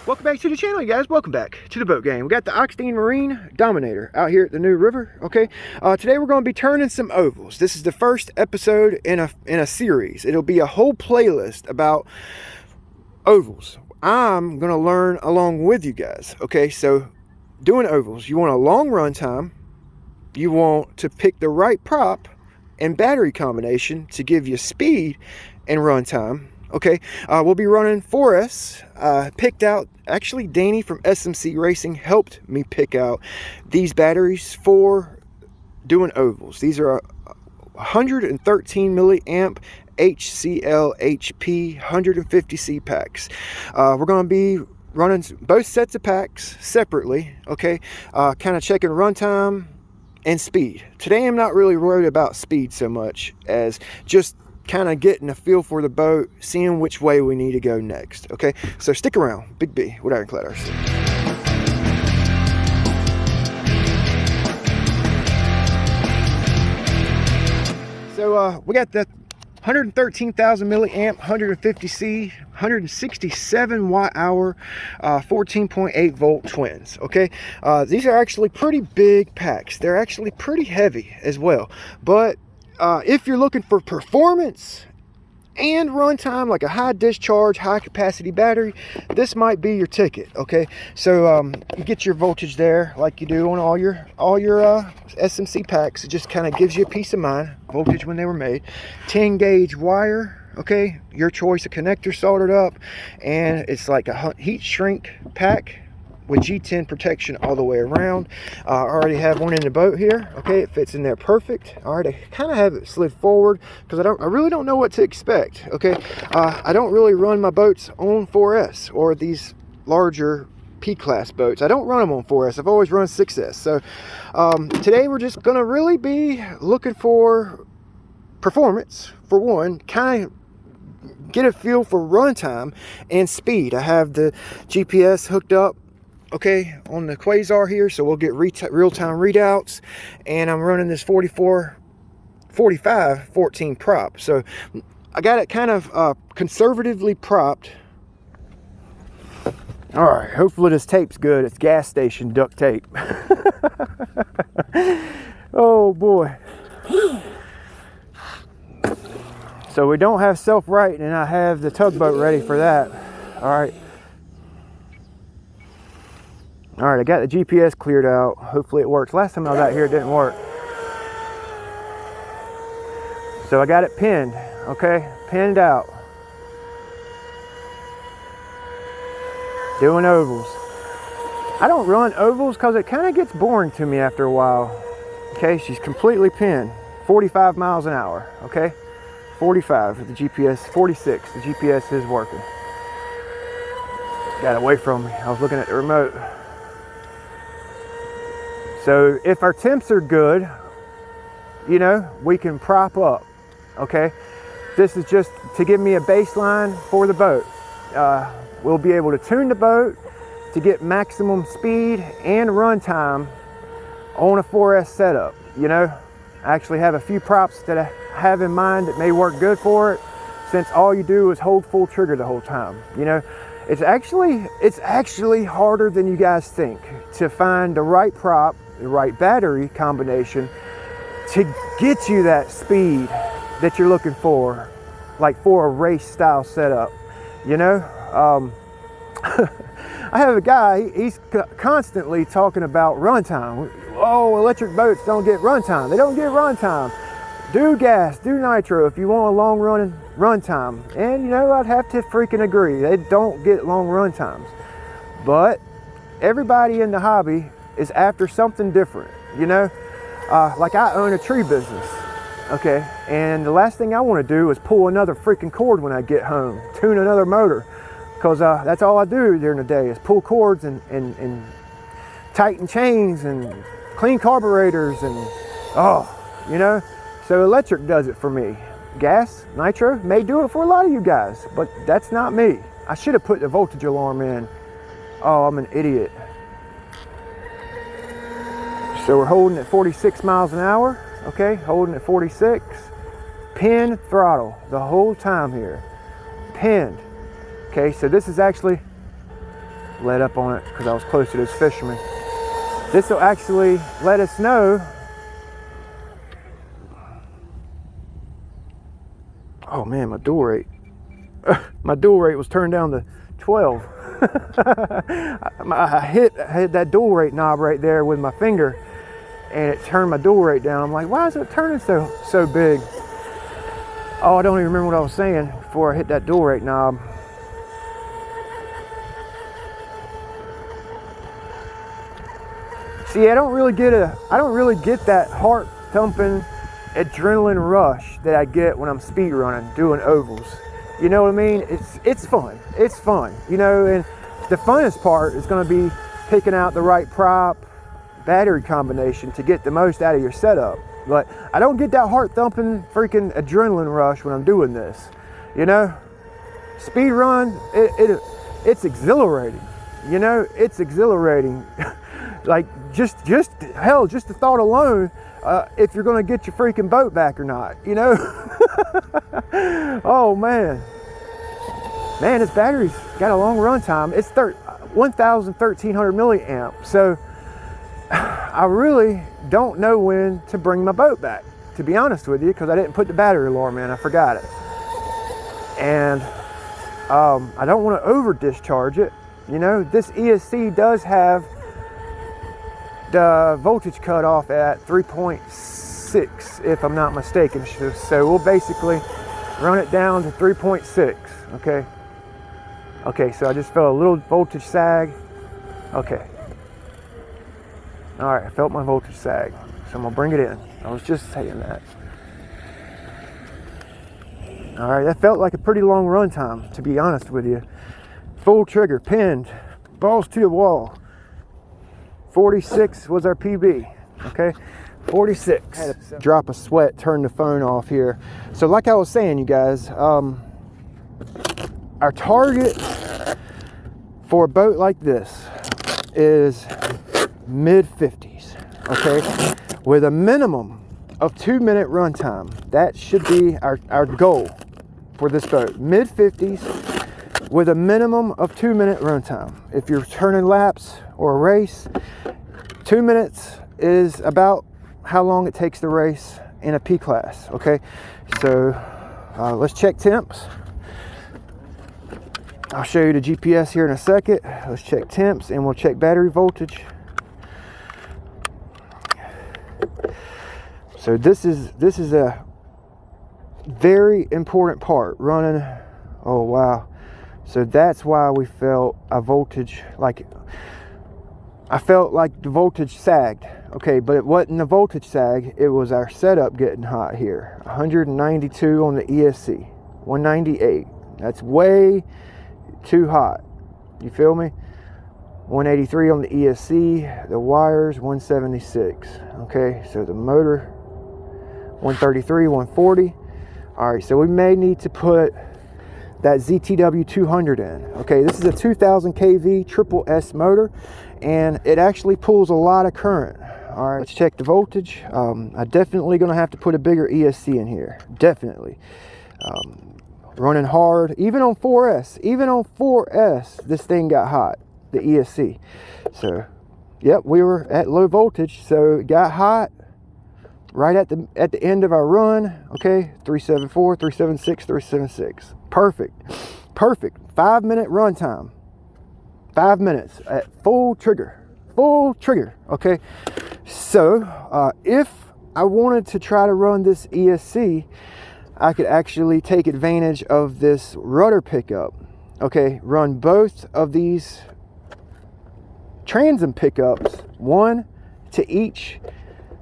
Welcome back to the channel, you guys. Welcome back to the boat game. We got the Oxidean Marine Dominator out here at the New River. Okay, today we're going to be turning some ovals. This is the first episode in a series. It'll be a whole playlist about ovals. I'm going to learn along with you guys. Okay, so doing ovals, you want a long run time. You want to pick the right prop and battery combination to give you speed and run time. Okay, we'll be running 4S. Picked out, actually Danny from SMC Racing helped me pick out these batteries for doing ovals. These are 113 milliamp HCL-HP 150c packs. We're going to be running both sets of packs separately. Okay, kind of checking runtime and speed. Today I'm not really worried about speed so much as just kind of getting a feel for the boat, seeing which way we need to go next. Okay, so stick around. Big B with Ironclad RC. So we got the 113,000 milliamp 150c 167 watt hour 14.8 volt twins. Okay, these are actually pretty big packs. They're actually pretty heavy as well, but if you're looking for performance and runtime, like a high discharge, high capacity battery, this might be your ticket. Okay, so you get your voltage there like you do on all your SMC packs. It just kind of gives you a peace of mind. Voltage when they were made. 10 gauge wire. Okay, your choice of connector soldered up, and it's like a heat shrink pack with G10 protection all the way around. I already have one in the boat here. Okay, it fits in there perfect. All right, I kind of have it slid forward because I really don't know what to expect. Okay, I don't really run my boats on 4S or these larger P-class boats. I don't run them on 4S. I've always run 6S. So today we're just gonna really be looking for performance for one, kind of get a feel for runtime and speed. I have the GPS hooked up, okay, on the QUASAR here, so we'll get real-time readouts, and I'm running this 45 14 prop, so I got it kind of conservatively propped. All right, hopefully this tape's good. It's gas station duct tape. Oh boy. So we don't have self-right, and I have the tugboat ready for that. All right, I got the GPS cleared out. Hopefully it works. Last time I was out here, it didn't work. So I got it pinned, okay? Pinned out. Doing ovals. I don't run ovals because it kind of gets boring to me after a while. Okay, she's completely pinned. 45 miles an hour, okay? 45 with the GPS, 46, the GPS is working. Got away from me, I was looking at the remote. So if our temps are good, you know, we can prop up, okay? This is just to give me a baseline for the boat. We'll be able to tune the boat to get maximum speed and run time on a 4S setup, you know? I actually have a few props that I have in mind that may work good for it, since all you do is hold full trigger the whole time, you know? It's actually harder than you guys think to find the right prop, the right battery combination to get you that speed that you're looking for, like for a race style setup, you know? I have a guy, he's constantly talking about runtime. Oh, electric boats don't get runtime. They don't get runtime. Do gas, do nitro if you want a long run time. And you know, I'd have to freaking agree. They don't get long run times. But everybody in the hobby is after something different, you know? Like I own a tree business, okay? And the last thing I want to do is pull another freaking cord when I get home, tune another motor, because that's all I do during the day is pull cords and tighten chains and clean carburetors and, oh, you know? So electric does it for me. Gas, nitro, may do it for a lot of you guys, but that's not me. I should have put the voltage alarm in. Oh, I'm an idiot. So we're holding at 46 miles an hour, okay? Holding at 46. Pin throttle the whole time here. Pinned. Okay, so this is actually let up on it because I was close to those fishermen. This will actually let us know. Oh man, my dual rate. My dual rate was turned down to 12. I hit that dual rate knob right there with my finger, and it turned my dual rate down. I'm like, why is it turning so big? Oh, I don't even remember what I was saying before I hit that dual rate knob. See, I don't really get that heart thumping adrenaline rush that I get when I'm speed running, doing ovals. You know what I mean? It's fun. It's fun, you know, and the funnest part is going to be picking out the right prop, battery combination to get the most out of your setup. But I don't get that heart thumping freaking adrenaline rush when I'm doing this, you know. Speed run, it's exhilarating, you know. It's exhilarating. Like just hell, just the thought alone, if you're going to get your freaking boat back or not, you know. Oh man, this battery's got a long run time. It's 11300 milliamp. So I really don't know when to bring my boat back, to be honest with you, because I didn't put the battery alarm in. I forgot it, and I don't want to over discharge it. You know, this ESC does have the voltage cut off at 3.6, if I'm not mistaken. So we'll basically run it down to 3.6. Okay, so I just felt a little voltage sag. Okay, all right, I felt my voltage sag, so I'm gonna bring it in. I was just saying that. All right, that felt like a pretty long run time, to be honest with you. Full trigger, pinned, balls to the wall. 46 was our PB, okay? 46. Drop a sweat, turn the phone off here. So like I was saying, you guys, our target for a boat like this is mid 50s, okay? With a minimum of 2-minute run time. That should be our goal for this boat. Mid 50s with a minimum of 2-minute run time. If you're turning laps or a race, 2 minutes is about how long it takes to race in a P class, okay? So let's check temps. I'll show you the GPS here in a second. Let's check temps and we'll check battery voltage. So this is a very important part, running. Oh wow. So that's why we felt a voltage, like I felt like the voltage sagged. Okay, but it wasn't the voltage sag, it was our setup getting hot here. 192 on the ESC, 198. That's way too hot. You feel me? 183 on the ESC, the wires 176. Okay, so the motor 133, 140. All right, so we may need to put that ZTW 200 in. Okay, this is a 2000 kV triple S motor, and it actually pulls a lot of current. All right, let's check the voltage. I'm definitely gonna have to put a bigger ESC in here, definitely. Running hard, even on 4S, this thing got hot, the ESC. So, yep, we were at low voltage, so it got hot right at the end of our run. Okay, 374, 376, 376. Perfect. 5-minute run time. 5 minutes at full trigger. Okay, so if I wanted to try to run this ESC, I could actually take advantage of this rudder pickup. Okay, run both of these transom pickups, one to each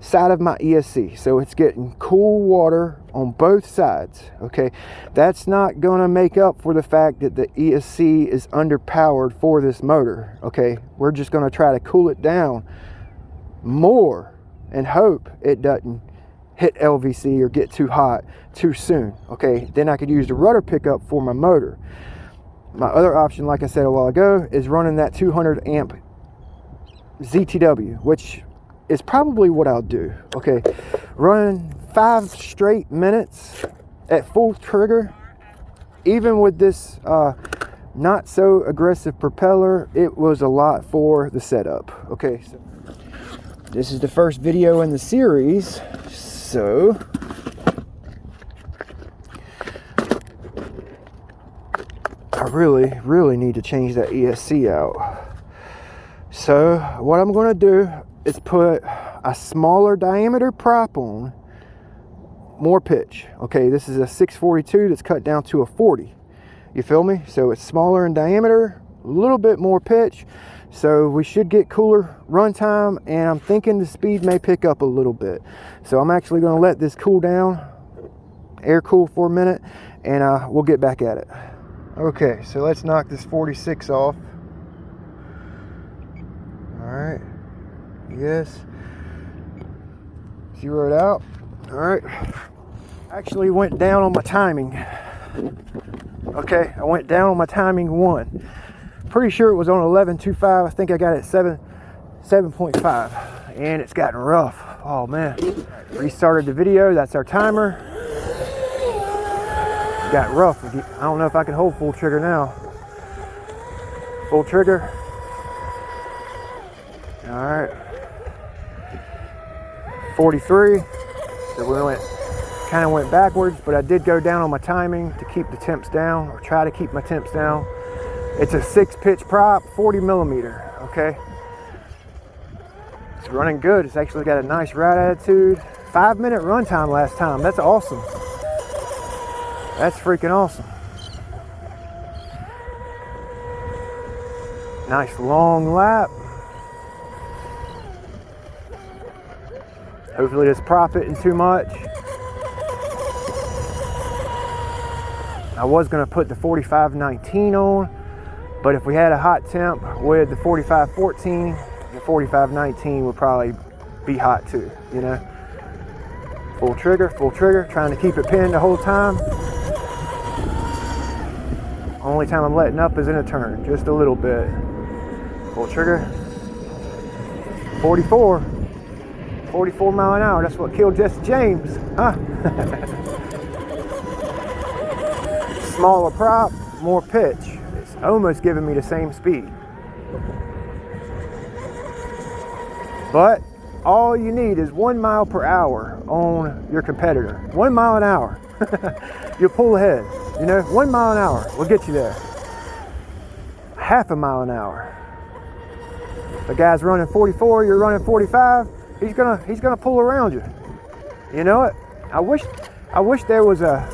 side of my ESC, so it's getting cool water on both sides. Okay, that's not gonna make up for the fact that the ESC is underpowered for this motor. Okay, we're just gonna try to cool it down more and hope it doesn't hit LVC or get too hot too soon. Okay, then I could use the rudder pickup for my motor. My other option, like I said a while ago, is running that 200 amp ZTW, which is probably what I'll do. Okay, run 5 straight minutes at full trigger, even with this not so aggressive propeller. It was a lot for the setup. Okay, so this is the first video in the series, so I really need to change that ESC out. So what I'm going to do is put a smaller diameter prop on, more pitch. Okay, this is a 642 that's cut down to a 40. You feel me? So it's smaller in diameter, a little bit more pitch, so we should get cooler run time, and I'm thinking the speed may pick up a little bit. So I'm actually going to let this cool down, air cool for a minute, and we'll get back at it. Okay, so let's knock this 46 off. All right, yes, zero it out. All right, actually went down on my timing. Okay, I went down on my timing 1. Pretty sure it was on 11.25. I think I got it 7.5, and it's gotten rough. Oh man, restarted the video. That's our timer. Got rough. I don't know if I can hold full trigger now. Full trigger. All right, 43. So we kind of went backwards, but I did go down on my timing to keep the temps down, or try to keep my temps down. It's a 6-pitch prop, 40 millimeter. Okay, it's running good. It's actually got a nice ride attitude. 5-minute run time last time. That's awesome. That's freaking awesome. Nice long lap. Hopefully this prop isn't too much. I was gonna put the 4519 on, but if we had a hot temp with the 4514, the 4519 would probably be hot too, you know? Full trigger, trying to keep it pinned the whole time. Only time I'm letting up is in a turn, just a little bit. Full trigger. 44 mile an hour. That's what killed Jesse James, huh? Smaller prop, more pitch. It's almost giving me the same speed. But all you need is 1 mile per hour on your competitor. 1 mile an hour. You'll pull ahead. You know, 1 mile an hour will get you there. Half a mile an hour. The guy's running 44, you're running 45. He's gonna pull around you. You know what? I wish there was a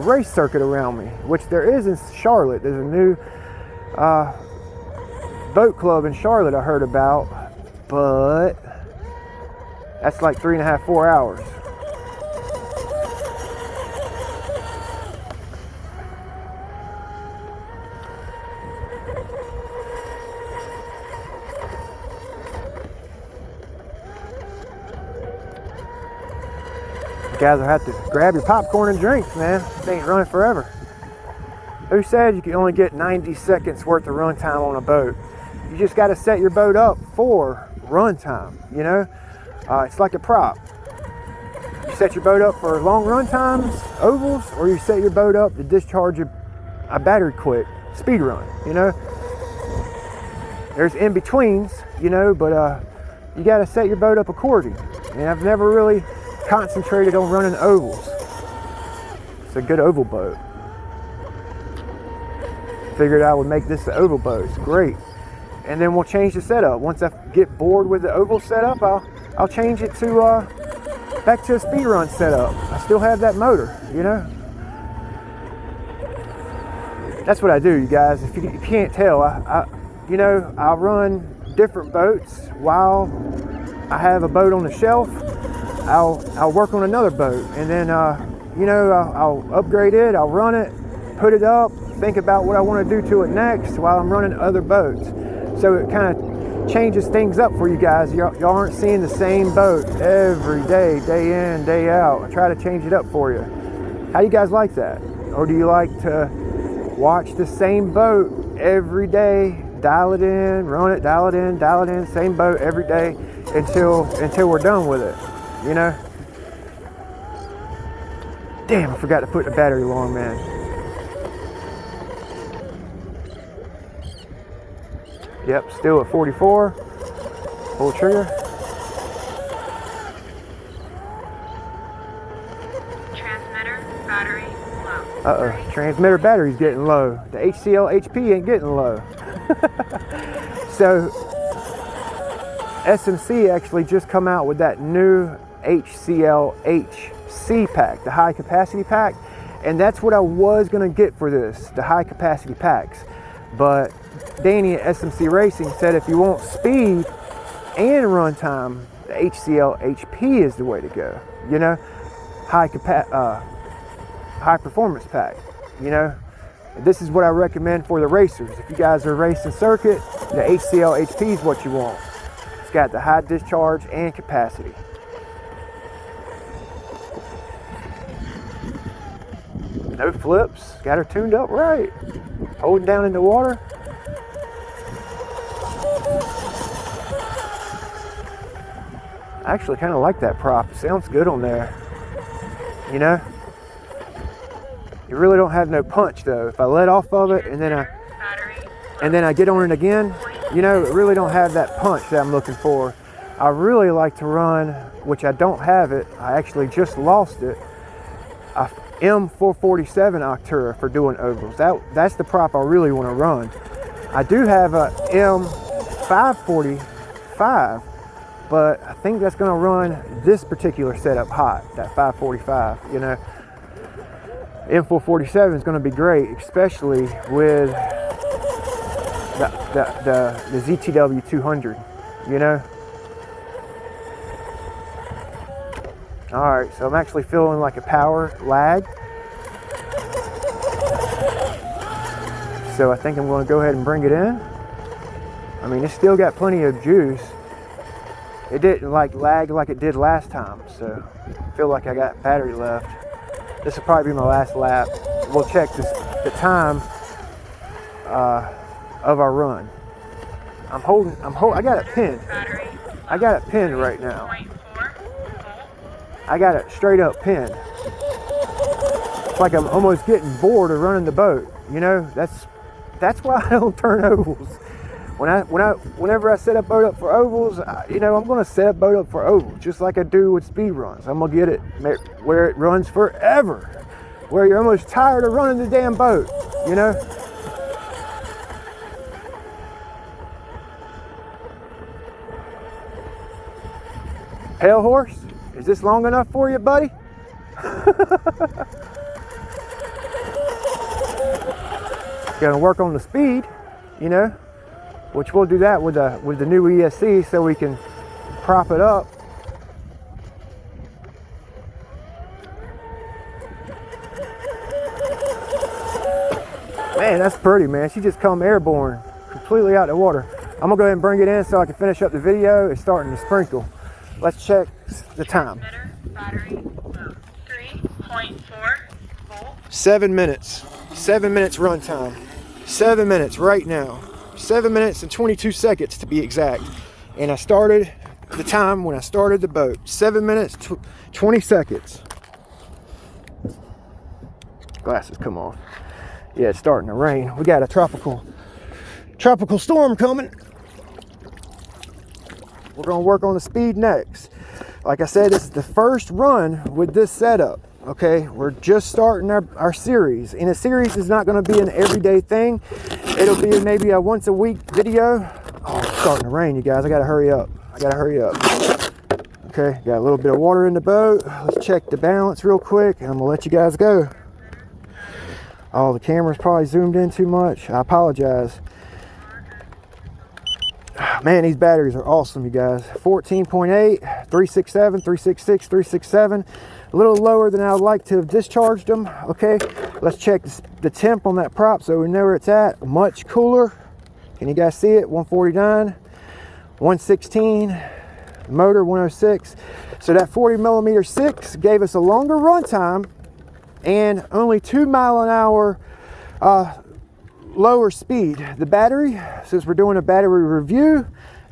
race circuit around me, which there is in Charlotte. There's a new boat club in Charlotte I heard about, but that's like 3.5, 4 hours. You guys will have to grab your popcorn and drinks, man. This ain't running forever. Who said you can only get 90 seconds worth of run time on a boat? You just got to set your boat up for run time, you know? It's like a prop. You set your boat up for long run times, ovals, or you set your boat up to discharge a battery quick, speed run, you know? There's in-betweens, you know, but you got to set your boat up according. And I've never really concentrated on running ovals. It's a good oval boat. Figured I would make this the oval boat. It's great. And then we'll change the setup. Once I get bored with the oval setup, I'll change it to back to a speed run setup. I still have that motor, you know. That's what I do, you guys. If you can't tell, I run different boats while I have a boat on the shelf. I'll work on another boat, and then I'll upgrade it, I'll run it, put it up, think about what I want to do to it next while I'm running other boats. So it kind of changes things up for you guys. Y'all aren't seeing the same boat every day, day in, day out. I try to change it up for you. How do you guys like that? Or do you like to watch the same boat every day, dial it in, run it, dial it in, same boat every day until we're done with it? You know? Damn, I forgot to put the battery on, man. Yep, still at 44. Pull trigger. Transmitter battery low. Uh-oh, transmitter battery's getting low. The HCL-HP ain't getting low. So, SMC actually just come out with that new HCL-HC pack, the high capacity pack. And that's what I was gonna get for this, the high capacity packs. But Danny at SMC Racing said if you want speed and runtime, the HCL-HP is the way to go. You know, high performance pack. You know, this is what I recommend for the racers. If you guys are racing circuit, the HCL-HP is what you want. It's got the high discharge and capacity. No flips, got her tuned up right. Holding down in the water. I actually kind of like that prop. It sounds good on there. You know? You really don't have no punch though. If I let off of it and then I get on it again, you know, it really don't have that punch that I'm looking for. I really like to run, which I don't have it. I actually just lost it. A M447 OCTURA for doing ovals. That's the prop I really want to run. I do have a M545, but I think that's going to run this particular setup hot, that 545, you know. M447 is going to be great, especially with the ZTW 200, you know. All right, so I'm actually feeling like a power lag. So I think I'm going to go ahead and bring it in. I mean, it's still got plenty of juice. It didn't like lag like it did last time, so I feel like I got battery left. This will probably be my last lap. We'll check the time of our run. I got it pinned. I got it pinned right now. I got it straight up pinned. It's like I'm almost getting bored of running the boat. You know, that's why I don't turn ovals. Whenever I set a boat up for ovals, you know, I'm going to set a boat up for ovals, just like I do with speed runs. I'm going to get it where it runs forever, where you're almost tired of running the damn boat, you know. Pale horse, is this long enough for you, buddy? Gonna work on the speed, you know, which we'll do that with the new ESC so we can prop it up. Man, that's pretty, man. She just come airborne, completely out of the water. I'm gonna go ahead and bring it in so I can finish up the video. It's starting to sprinkle. Let's check the time. Battery low. 3.4 volts. 7 minutes. 7 minutes run time. 7 minutes right now. 7 minutes and 22 seconds to be exact. And I started the time when I started the boat. 7 minutes, 20 seconds. Glasses come off. Yeah, it's starting to rain. We got a tropical storm coming. We're gonna work on the speed next. Like I said, this is the first run with this setup. Okay, we're just starting our series. And a series is not gonna be an everyday thing. It'll be maybe a once a week video. Oh, it's starting to rain, you guys. I gotta hurry up. Okay, got a little bit of water in the boat. Let's check the balance real quick and I'm gonna let you guys go. Oh, the camera's probably zoomed in too much. I apologize. Man, these batteries are awesome, you guys. 14.8, 367, 366, 367. A little lower than I would like to have discharged them. Okay, let's check the temp on that prop so we know where it's at. Much cooler. Can you guys see it? 149, 116, motor 106. So that 40mm6 gave us a longer run time and only 2 mph lower speed. The battery, since we're doing a battery review,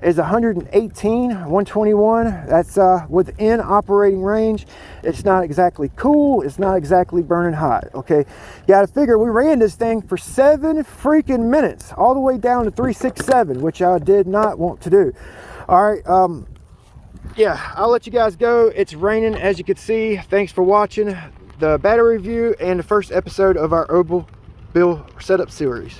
is 118, 121. That's within operating range. It's not exactly cool. It's not exactly burning hot. Okay, you gotta figure we ran this thing for 7 freaking minutes, all the way down to 367, which I did not want to do. All right, yeah, I'll let you guys go. It's raining, as you can see. Thanks for watching the battery review and the first episode of our Opal Bill setup series.